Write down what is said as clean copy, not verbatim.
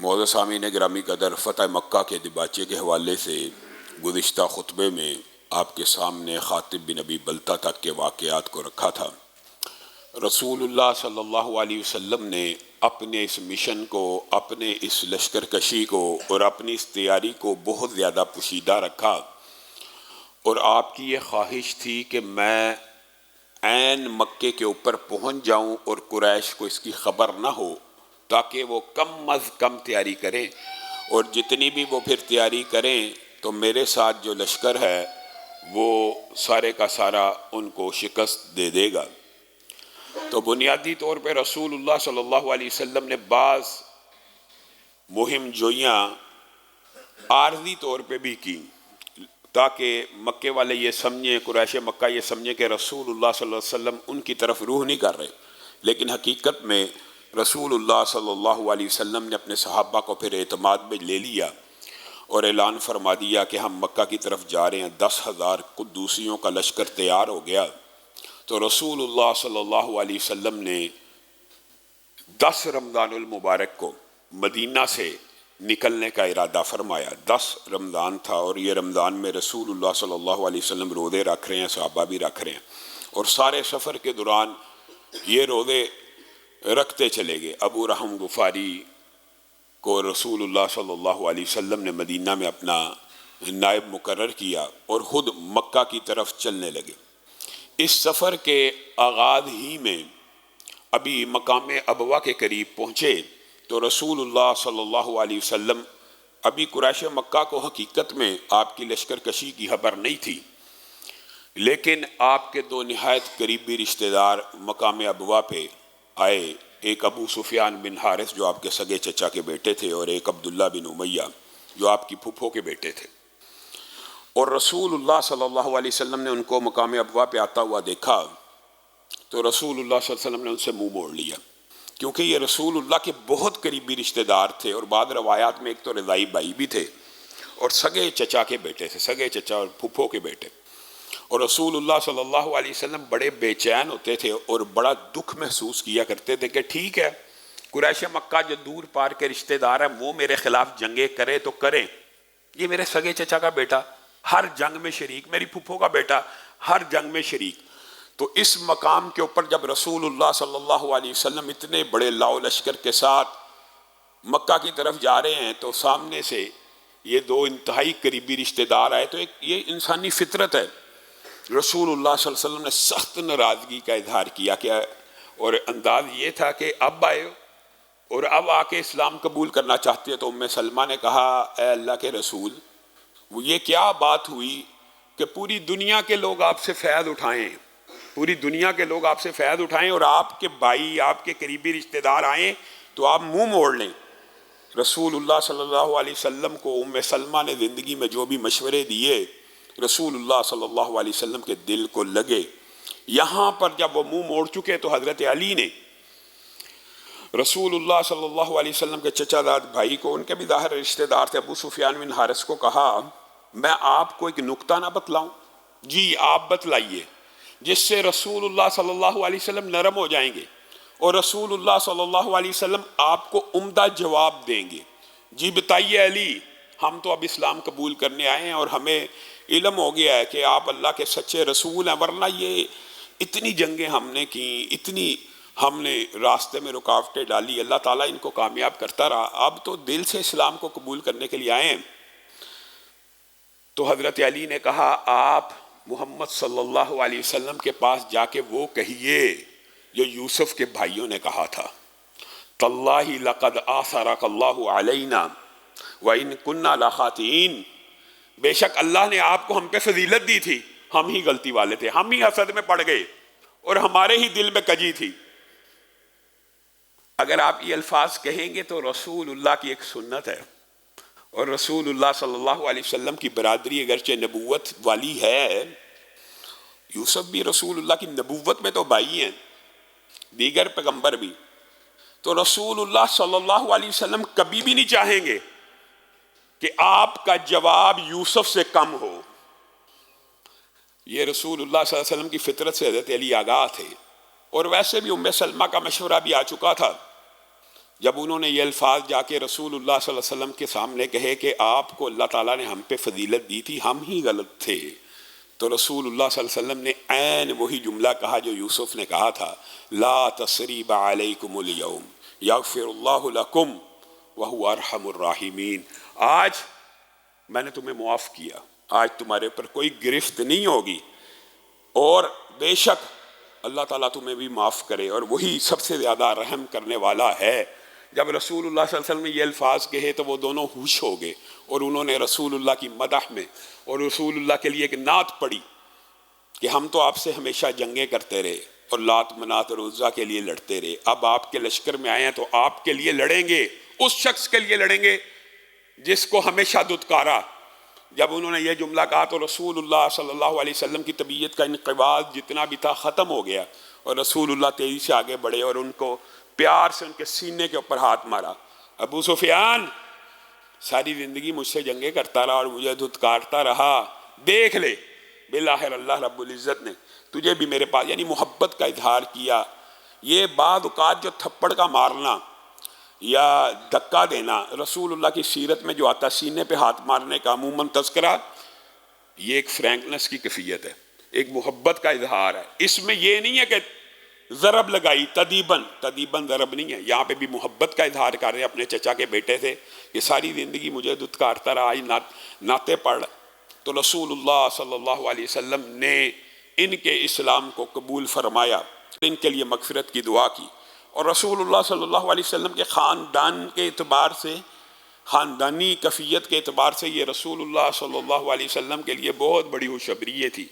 معزز سامعین گرامی قدر، فتح مکہ کے دباچے کے حوالے سے گزشتہ خطبے میں آپ کے سامنے خاطب بن ابی بلتہ تک کے واقعات کو رکھا تھا۔ رسول اللہ صلی اللہ علیہ وسلم نے اپنے اس مشن کو، اپنے اس لشکر کشی کو اور اپنی اس تیاری کو بہت زیادہ پوشیدہ رکھا، اور آپ کی یہ خواہش تھی کہ میں عین مکے کے اوپر پہنچ جاؤں اور قریش کو اس کی خبر نہ ہو، تاکہ وہ کم از کم تیاری کریں، اور جتنی بھی وہ پھر تیاری کریں تو میرے ساتھ جو لشکر ہے وہ سارے کا سارا ان کو شکست دے دے گا۔ تو بنیادی طور پہ رسول اللہ صلی اللہ علیہ وسلم نے بعض مہم جوئیاں عارضی طور پہ بھی کی، تاکہ مکے والے یہ سمجھیں، قریش مکہ یہ سمجھیں کہ رسول اللہ صلی اللہ علیہ وسلم ان کی طرف روح نہیں کر رہے، لیکن حقیقت میں رسول اللہ صلی اللہ علیہ وسلم نے اپنے صحابہ کو پھر اعتماد میں لے لیا اور اعلان فرما دیا کہ ہم مکہ کی طرف جا رہے ہیں۔ 10,000 قدوسیوں کا لشکر تیار ہو گیا۔ تو رسول اللہ صلی اللہ علیہ وسلم نے 10 رمضان المبارک کو مدینہ سے نکلنے کا ارادہ فرمایا۔ 10 رمضان تھا، اور یہ رمضان میں رسول اللہ صلی اللہ علیہ وسلم روزے رکھ رہے ہیں، صحابہ بھی رکھ رہے ہیں، اور سارے سفر کے دوران یہ روزے رکھتے چلے گئے۔ ابو رحم غفاری کو رسول اللہ صلی اللہ علیہ وسلم نے مدینہ میں اپنا نائب مقرر کیا اور خود مکہ کی طرف چلنے لگے۔ اس سفر کے آغاز ہی میں ابھی مقام ابوا کے قریب پہنچے تو رسول اللہ صلی اللہ علیہ وسلم، ابھی قریش مکہ کو حقیقت میں آپ کی لشکر کشی کی خبر نہیں تھی، لیکن آپ کے 2 نہایت قریبی رشتہ دار مقام ابوا پہ آئے، ایک ابو سفیان بن حارث جو آپ کے سگے چچا کے بیٹے تھے، اور ایک عبداللہ بن امیہ جو آپ کی پھپھو کے بیٹے تھے، اور رسول اللہ صلی اللہ علیہ وسلم نے ان کو مقام ابوا پہ آتا ہوا دیکھا تو رسول اللہ صلی اللہ علیہ وسلم نے ان سے منہ موڑ لیا، کیونکہ یہ رسول اللہ کے بہت قریبی رشتہ دار تھے، اور بعض روایات میں ایک تو رضائی بھائی بھی تھے اور سگے چچا کے بیٹے تھے، سگے چچا اور پھپھو کے بیٹے، اور رسول اللہ صلی اللہ علیہ وسلم بڑے بے چین ہوتے تھے اور بڑا دکھ محسوس کیا کرتے تھے کہ ٹھیک ہے، قریش مکہ جو دور پار کے رشتہ دار ہیں وہ میرے خلاف جنگیں کرے تو کریں، یہ میرے سگے چچا کا بیٹا ہر جنگ میں شریک، میری پھپھو کا بیٹا ہر جنگ میں شریک۔ تو اس مقام کے اوپر جب رسول اللہ صلی اللہ علیہ وسلم اتنے بڑے لاؤ لشکر کے ساتھ مکہ کی طرف جا رہے ہیں تو سامنے سے یہ 2 انتہائی قریبی رشتہ دار آئے، تو یہ انسانی فطرت ہے۔ رسول اللہ صلی اللہ علیہ وسلم نے سخت ناراضگی کا اظہار کیا اور انداز یہ تھا کہ اب آئے اور اب آ کے اسلام قبول کرنا چاہتے ہیں۔ تو ام سلمہ نے کہا، اے اللہ کے رسول، وہ یہ کیا بات ہوئی کہ پوری دنیا کے لوگ آپ سے فیض اٹھائیں، پوری دنیا کے لوگ آپ سے فیض اٹھائیں، اور آپ کے بھائی، آپ کے قریبی رشتہ دار آئیں تو آپ منہ موڑ لیں۔ رسول اللہ صلی اللہ علیہ وسلم کو ام سلمہ نے زندگی میں جو بھی مشورے دیے رسول اللہ صلی اللہ علیہ وسلم کے دل کو لگے۔ یہاں پر جب وہ منہ موڑ چکے تو حضرت علی نے رسول اللہ صلی اللہ علیہ وسلم کے چچا داد بھائی کو، ان کے بھی ظاہر رشتہ دار تھے، ابو سفیان بن حارث کو کہا، میں آپ کو ایک نکتہ نہ بتلاؤں؟ جی آپ بتلائیے، جس سے رسول اللہ صلی اللہ علیہ وسلم نرم ہو جائیں گے اور رسول اللہ صلی اللہ علیہ وسلم آپ کو عمدہ جواب دیں گے۔ جی بتائیے علی، ہم تو اب اسلام قبول کرنے آئے ہیں اور ہمیں علم ہو گیا ہے کہ آپ اللہ کے سچے رسول ہیں، ورنہ یہ اتنی جنگیں ہم نے کی، اتنی ہم نے راستے میں رکاوٹیں ڈالی، اللہ تعالیٰ ان کو کامیاب کرتا رہا، اب تو دل سے اسلام کو قبول کرنے کے لیے آئے ہیں۔ تو حضرت علی نے کہا، آپ محمد صلی اللہ علیہ وسلم کے پاس جا کے وہ کہیے جو یوسف کے بھائیوں نے کہا تھا، تاللہ لقد آثرک اللہ علینا وَإِن كُنَّا لَخَاطِئِينَ، بے شک اللہ نے آپ کو ہم پہ فضیلت دی تھی، ہم ہی غلطی والے تھے، ہم ہی حسد میں پڑ گئے اور ہمارے ہی دل میں کجی تھی۔ اگر آپ یہ الفاظ کہیں گے تو رسول اللہ کی ایک سنت ہے، اور رسول اللہ صلی اللہ علیہ وسلم کی برادری اگرچہ نبوت والی ہے، یوسف بھی رسول اللہ کی نبوت میں تو بھائی ہیں، دیگر پیغمبر بھی، تو رسول اللہ صلی اللہ علیہ وسلم کبھی بھی نہیں چاہیں گے کہ آپ کا جواب یوسف سے کم ہو۔ یہ رسول اللہ صلی اللہ علیہ وسلم کی فطرت سے حضرت علی آگاہ تھے، اور ویسے بھی ام سلمہ کا مشورہ بھی آ چکا تھا۔ جب انہوں نے یہ الفاظ جا کے رسول اللہ صلی اللہ علیہ وسلم کے سامنے کہے کہ آپ کو اللہ تعالیٰ نے ہم پہ فضیلت دی تھی، ہم ہی غلط تھے، تو رسول اللہ صلی اللہ علیہ وسلم نے عین وہی جملہ کہا جو یوسف نے کہا تھا، لا تثریب علیکم اليوم یغفر اللہ لکم وہو ارحم الراحمین، آج میں نے تمہیں معاف کیا، آج تمہارے پر کوئی گرفت نہیں ہوگی، اور بے شک اللہ تعالیٰ تمہیں بھی معاف کرے، اور وہی سب سے زیادہ رحم کرنے والا ہے۔ جب رسول اللہ صلی اللہ علیہ وسلم نے یہ الفاظ کہے تو وہ دونوں ہوش ہو گئے، اور انہوں نے رسول اللہ کی مدح میں اور رسول اللہ کے لیے ایک نعت پڑھی کہ ہم تو آپ سے ہمیشہ جنگیں کرتے رہے اور لات منات اور عزا کے لیے لڑتے رہے، اب آپ کے لشکر میں آئے ہیں تو آپ کے لیے لڑیں گے، اس شخص کے لیے لڑیں گے جس کو ہمیشہ دھتکارا۔ جب انہوں نے یہ جملہ کہا تو رسول اللہ صلی اللہ علیہ وسلم کی طبیعت کا انقباض جتنا بھی تھا ختم ہو گیا، اور رسول اللہ تیزی سے آگے بڑھے اور ان کو پیار سے ان کے سینے کے اوپر ہاتھ مارا۔ ابو سفیان ساری زندگی مجھ سے جنگیں کرتا رہا اور مجھے دھتکارتا رہا، دیکھ لے بالآخر اللہ رب العزت نے تجھے بھی میرے پاس، یعنی محبت کا اظہار کیا۔ یہ بعض اوقات جو تھپڑ کا مارنا یا دھکا دینا رسول اللہ کی سیرت میں جو آتا، سینے پہ ہاتھ مارنے کا عموماً تذکرہ، یہ ایک فرینکنس کی کیفیت ہے، ایک محبت کا اظہار ہے۔ اس میں یہ نہیں ہے کہ ضرب لگائی تدیباً ضرب نہیں ہے، یہاں پہ بھی محبت کا اظہار کر رہے ہیں اپنے چچا کے بیٹے سے کہ ساری زندگی مجھے دھتکارتا رہا، آج نعتیں پڑھ۔ تو رسول اللہ صلی اللہ علیہ وسلم نے ان کے اسلام کو قبول فرمایا، ان کے لیے مغفرت کی دعا کی، اور رسول اللہ صلی اللہ علیہ وسلم کے خاندان کے اعتبار سے، خاندانی کفیت کے اعتبار سے یہ رسول اللہ صلی اللہ علیہ وسلم کے لیے بہت بڑی خوشخبری تھی